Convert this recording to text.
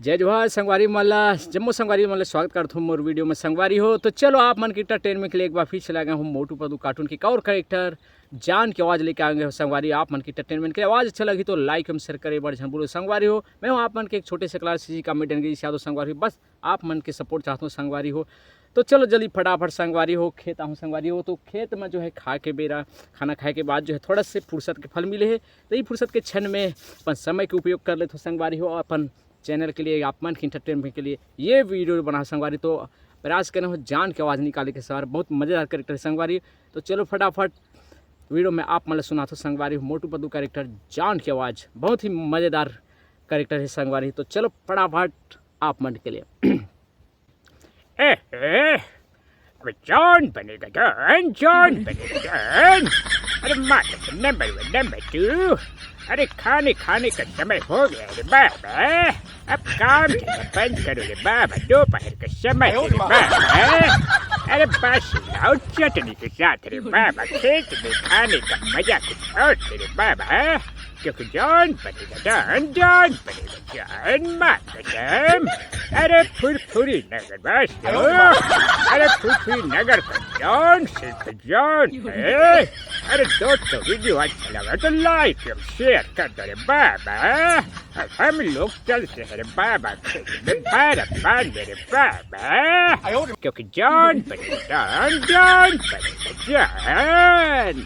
जय जवाहर संगवारी मल्ला जम्मू संगवारी मल्ला स्वागत करता हूँ मोर वीडियो में संगवारी हो। तो चलो आप मन के एंटरटेनमेंट के लिए एक बार फिर चला गया हूँ मोटू पतलू कार्टून की एक और कैरेक्टर जान की आवाज़ लेके आएंगे हो संगवारी। आप मन की एंटरटेनमेंट के आवाज़ अच्छा लगी तो लाइक एवं शेयर करें बड़े बोलो संगवारी हो। मैं हूँ आप मन के एक छोटे से क्लास सी कॉमेडियन की यादव संगवारी, बस आप मन के सपोर्ट चाहता हूँ संगवारी हो। तो चलो जल्दी फटाफट संगवारी हो खेत आऊँ संगवारी हो। तो खेत में जो है खा के बेरा खाना खाए के बाद जो है थोड़ा से फुर्सत के फल मिले है, तो ये फुर्सत के क्षण में अपन समय के उपयोग कर लेते हो संगवारी हो। अपन चैनल के लिए आप मन के इंटरटेनमेंट के लिए ये वीडियो बना संगवारी। तो प्रयास करना हो जान की आवाज़ निकाले के सवार बहुत मज़ेदार कैरेक्टर है संगवारी। तो चलो फटाफट वीडियो में आप मतलब सुना तो संगवारी मोटू पतलू कैरेक्टर जान की आवाज़ बहुत ही मज़ेदार कैरेक्टर है संगवारी। तो चलो फटाफट आप मन के लिए अब जॉन बनेगा जॉन बनेगा जॉन। अरे माता नंबर 2। अरे खाने का समय हो गया रे बाबा, अब काम करना बंद करो रे बाबा, दोपहर का समय है रे बाबा। अरे बासी लाओ चटनी के साथ रे बाबा, खेत में खाने का मजा कुछ और है रे बाबा, क्योंकि जॉन बनेगा जॉन बनेगा जॉन मातम। अरे फुरफुरी नगर बस दो, अरे फुरफुरी नगर का जॉन सिर्फ जॉन है। अरे दोस्तों वीडियो अच्छा लगा तो लाइक और शेयर कर दो रे बाबा। अब हम लोग चलते हैं रे बाबा खेत में बारह बांधे रे बाबा, क्योंकि जॉन बनेगा जॉन बनेगा जॉन।